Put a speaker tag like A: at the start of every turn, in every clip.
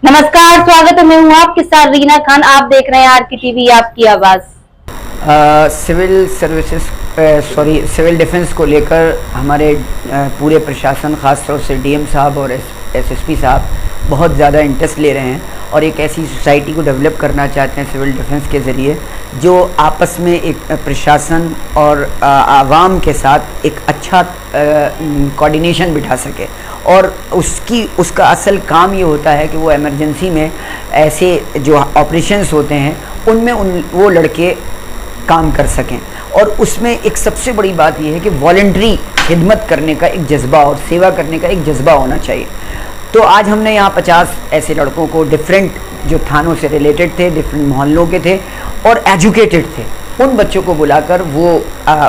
A: नमस्कार, स्वागत है। मैं हूँ आपके साथ रीना खान। आप देख रहे हैं आरके टीवी, आपकी आवाज़।
B: सिविल डिफेंस को लेकर हमारे पूरे प्रशासन, ख़ास तौर से डीएम साहब और एसएसपी साहब बहुत ज़्यादा इंटरेस्ट ले रहे हैं और एक ऐसी सोसाइटी को डेवलप करना चाहते हैं सिविल डिफेंस के ज़रिए जो आपस में एक प्रशासन और आवाम के साथ एक अच्छा कोऑर्डिनेशन बिठा सके। और उसका असल काम ये होता है कि वो इमरजेंसी में ऐसे जो ऑपरेशंस होते हैं उनमें वो लड़के काम कर सकें। और उसमें एक सबसे बड़ी बात यह है कि वॉलंटरी खिदमत करने का एक जज्बा और सेवा करने का एक जज्बा होना चाहिए। तो आज हमने यहाँ 50 ऐसे लड़कों को डिफरेंट जो थानों से रिलेटेड थे, डिफरेंट मोहल्लों के थे और एजुकेटेड थे, उन बच्चों को बुलाकर वो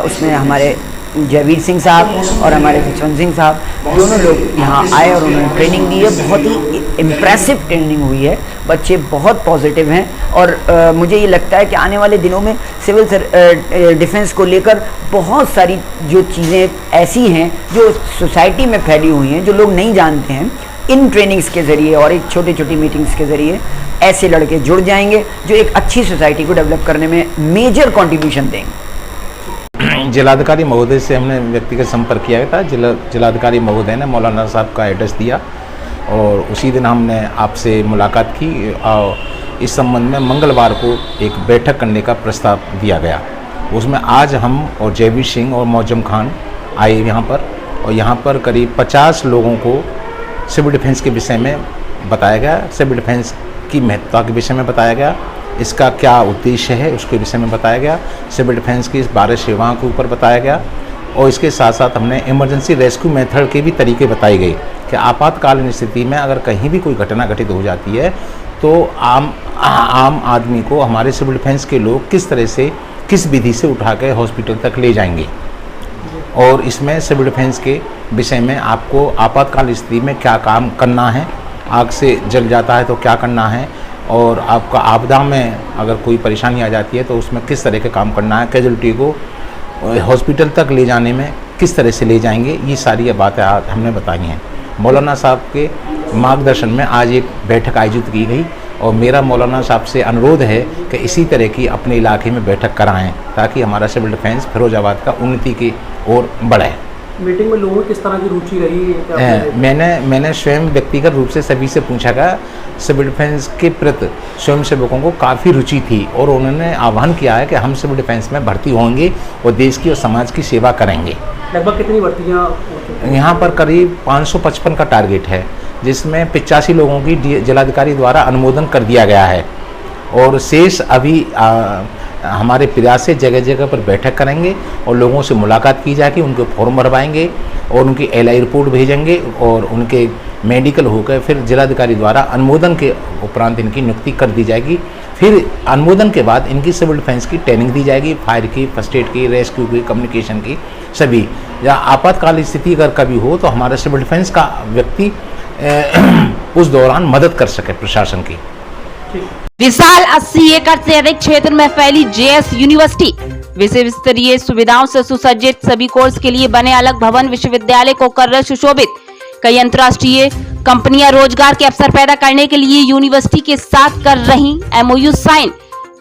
B: उसमें हमारे जयवीर सिंह साहब और हमारे जसवंत सिंह साहब दोनों लोग यहाँ आए और उन्होंने ट्रेनिंग दी है। बहुत ही इम्प्रेसिव ट्रेनिंग हुई है, बच्चे बहुत पॉजिटिव हैं और मुझे ये लगता है कि आने वाले दिनों में सिविल डिफेंस को लेकर बहुत सारी जो चीज़ें ऐसी हैं जो सोसाइटी में फैली हुई हैं, जो लोग नहीं जानते हैं, इन ट्रेनिंग्स के ज़रिए और एक छोटी छोटी मीटिंग्स के ज़रिए ऐसे लड़के जुड़ जाएंगे जो एक अच्छी सोसाइटी को डेवलप करने में मेजर कॉन्ट्रीब्यूशन देंगे।
C: जिलाधिकारी महोदय से हमने व्यक्तिगत संपर्क किया था। जिलाधिकारी महोदय ने मौलाना साहब का एड्रेस दिया और उसी दिन हमने आपसे मुलाकात की और इस संबंध में मंगलवार को एक बैठक करने का प्रस्ताव दिया गया। उसमें आज हम और जयवीर सिंह और मौजम खान आए यहाँ पर और यहाँ पर करीब 50 लोगों को सिविल डिफेंस के विषय में बताया गया, सिविल डिफेंस की महत्ता के विषय में बताया गया, इसका क्या उद्देश्य है उसके विषय में बताया गया, सिविल डिफेंस की इस 12 सेवाओं के ऊपर बताया गया और इसके साथ साथ हमने इमरजेंसी रेस्क्यू मेथड के भी तरीके बताए गए कि आपातकालीन स्थिति में अगर कहीं भी कोई घटना घटित हो जाती है तो आम आदमी को हमारे सिविल डिफेंस के लोग किस तरह से, किस विधि से उठा के हॉस्पिटल तक ले जाएंगे। और इसमें सिविल डिफेंस के विषय में आपको आपातकाल स्थिति में क्या काम करना है, आग से जल जाता है तो क्या करना है, और आपका आपदा में अगर कोई परेशानी आ जाती है तो उसमें किस तरह के काम करना है, कैजुअल्टी को हॉस्पिटल तक ले जाने में किस तरह से ले जाएंगे, ये सारी बातें हमने बताई हैं। मौलाना साहब के मार्गदर्शन में आज एक बैठक आयोजित की गई और मेरा मौलाना साहब से अनुरोध है कि इसी तरह की अपने इलाके में बैठक कराएं ताकि हमारा सिविल डिफेंस फिरोजाबाद का उन्नति की ओर बढ़े।
D: मीटिंग में लोगों की किस तरह की रुचि रही?
C: मैंने स्वयं व्यक्तिगत रूप से सभी से पूछा गया, सिविल डिफेंस के प्रति स्वयं सेवकों को काफ़ी रुचि थी और उन्होंने आह्वान किया है कि हम सिविल डिफेंस में भर्ती होंगे और देश की और समाज की सेवा करेंगे।
D: लगभग कितनी भर्तियाँ
C: यहाँ पर करीब 555 का टारगेट है, जिसमें 85 लोगों की जिलाधिकारी द्वारा अनुमोदन कर दिया गया है और शेष अभी हमारे प्रयास से जगह जगह पर बैठक करेंगे और लोगों से मुलाकात की जाएगी, उनके फॉर्म भरवाएंगे और उनकी LI रिपोर्ट भेजेंगे और उनके मेडिकल होकर फिर जिलाधिकारी द्वारा अनुमोदन के उपरांत इनकी नियुक्ति कर दी जाएगी। फिर अनुमोदन के बाद इनकी सिविल डिफेंस की ट्रेनिंग दी जाएगी, फायर की, फर्स्ट एड की, रेस्क्यू की, कम्युनिकेशन की, सभी। या आपातकालीन स्थिति अगर कभी हो तो हमारे सिविल डिफेंस का व्यक्ति उस दौरान मदद कर सके प्रशासन की।
E: विशाल 80 एकड़ से अधिक क्षेत्र में फैली जेएस यूनिवर्सिटी विश्व स्तरीय सुविधाओं से सुसज्जित, सभी कोर्स के लिए बने अलग भवन विश्वविद्यालय को कर रहे सुशोभित। कई अंतर्राष्ट्रीय कंपनियां रोजगार के अवसर पैदा करने के लिए यूनिवर्सिटी के साथ कर रही MOU साइन।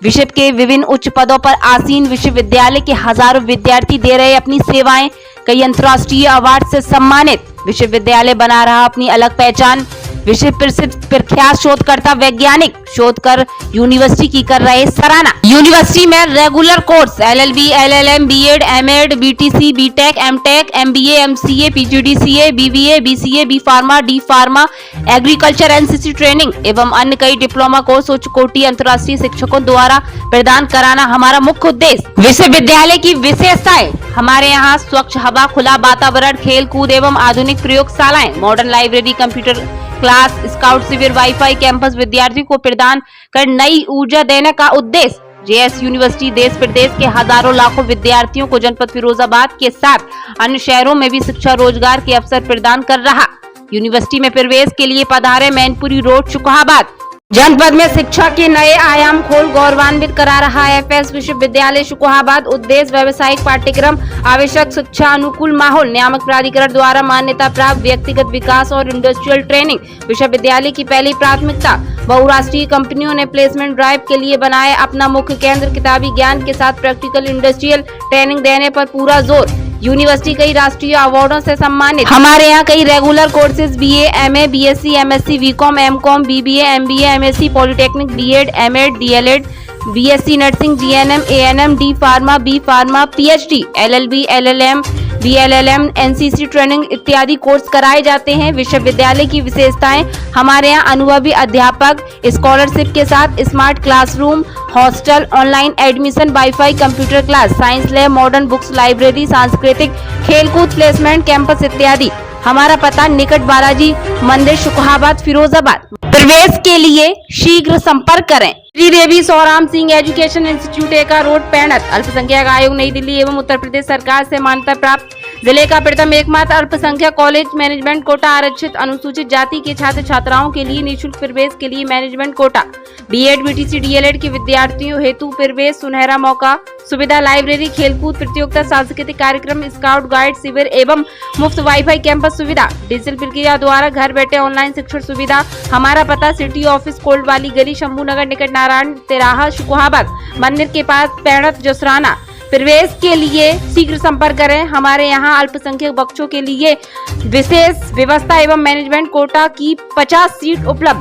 E: विश्व के विभिन्न उच्च पदों पर आसीन विश्वविद्यालय के हजारों विद्यार्थी दे रहे अपनी सेवाएं। कई अंतर्राष्ट्रीय अवार्ड से सम्मानित विश्वविद्यालय बना रहा अपनी अलग पहचान। विश्व प्रसिद्ध प्रख्यात शोधकर्ता वैज्ञानिक शोध कर यूनिवर्सिटी की कर रहे सराहना। यूनिवर्सिटी में regular course LLB, LLM, B.Ed, M.Ed, BTC, B.Tech, M.Tech, MBA, MCA, PGDCA, BBA, BCA, B pharma, D pharma, agriculture, NCC training एवं अन्य कई डिप्लोमा कोर्स उच्च कोटि अंतर्राष्ट्रीय शिक्षकों द्वारा प्रदान कराना हमारा मुख्य उद्देश्य। विश्वविद्यालय की विशेषताएं: हमारे यहाँ स्वच्छ हवा, खुला वातावरण, खेल कूद एवं आधुनिक प्रयोगशालाएं, modern library, computer class, scout शिविर, वाईफाई कैंपस विद्यार्थियों को प्रदान कर नई ऊर्जा देने का उद्देश्य। जेएस यूनिवर्सिटी देश प्रदेश के हजारों लाखों विद्यार्थियों को जनपद फिरोजाबाद के साथ अन्य शहरों में भी शिक्षा रोजगार के अवसर प्रदान कर रहा। यूनिवर्सिटी में प्रवेश के लिए पधारे मैनपुरी रोड, शुकहाबाद। जनपद में शिक्षा के नए आयाम खोल गौरवान्वित करा रहा है एफएस विश्वविद्यालय शुकोहाबाद। उद्देश्य व्यावसायिक पाठ्यक्रम, आवश्यक शिक्षा, अनुकूल माहौल, नियामक प्राधिकरण द्वारा मान्यता प्राप्त व्यक्तिगत विकास और इंडस्ट्रियल ट्रेनिंग। विश्वविद्यालय की पहली प्राथमिकता, बहुराष्ट्रीय कंपनियों ने प्लेसमेंट ड्राइव के लिए बनाए अपना मुख्य केंद्र। किताबी ज्ञान के साथ प्रैक्टिकल इंडस्ट्रियल ट्रेनिंग देने पर पूरा जोर। यूनिवर्सिटी कई राष्ट्रीय अवार्डों से सम्मानित। हमारे यहाँ कई regular courses BA, MA, BSc, MSc, BCom, MCom, BBA, MBA, MSc, polytechnic, BEd, MEd, DElEd, BSc nursing, GNM, ANM, D pharma, B pharma, PhD, LLB, LLM, BLLM, NCC training इत्यादि कोर्स कराए जाते हैं। विश्वविद्यालय की विशेषताएं, हमारे यहाँ अनुभवी अध्यापक, स्कॉलरशिप के साथ smart classroom, hostel, online admission, wifi, computer class, science lab, modern books, library, सांस्कृतिक, खेलकूद, प्लेसमेंट कैंपस इत्यादि। हमारा पता निकट बालाजी मंदिर, शुकोहाबाद, फिरोजाबाद। प्रवेश के लिए शीघ्र संपर्क करें। श्री देवी सौराम सिंह एजुकेशन इंस्टीट्यूट, एका रोड, पैणत। अल्पसंख्यक आयोग नई दिल्ली एवं उत्तर प्रदेश सरकार से मान्यता प्राप्त जिले का प्रथम एकमात्र अल्पसंख्यक कॉलेज। मैनेजमेंट कोटा आरक्षित अनुसूचित जाति के छात्र छात्राओं के लिए निःशुल्क प्रवेश के लिए management quota. BEd, BTC, DElEd के विद्यार्थियों हेतु प्रवेश सुनहरा मौका, सुविधा, लाइब्रेरी, खेलकूद प्रतियोगिता, सांस्कृतिक कार्यक्रम, स्काउट गाइड शिविर एवं मुफ्त वाईफाई कैंपस सुविधा। डिजिटल प्रक्रिया द्वारा घर बैठे ऑनलाइन शिक्षण सुविधा। हमारा पता सिटी ऑफिस, कोल्ड वाली गली, शंभू नगर निकट नारायण तिराहा, शुकोहाबाद, मंदिर के पास, पैणत, जसराना। प्रवेश के लिए शीघ्र संपर्क करें। हमारे यहाँ अल्पसंख्यक बच्चों के लिए विशेष व्यवस्था एवं मैनेजमेंट कोटा की 50 सीट उपलब्ध।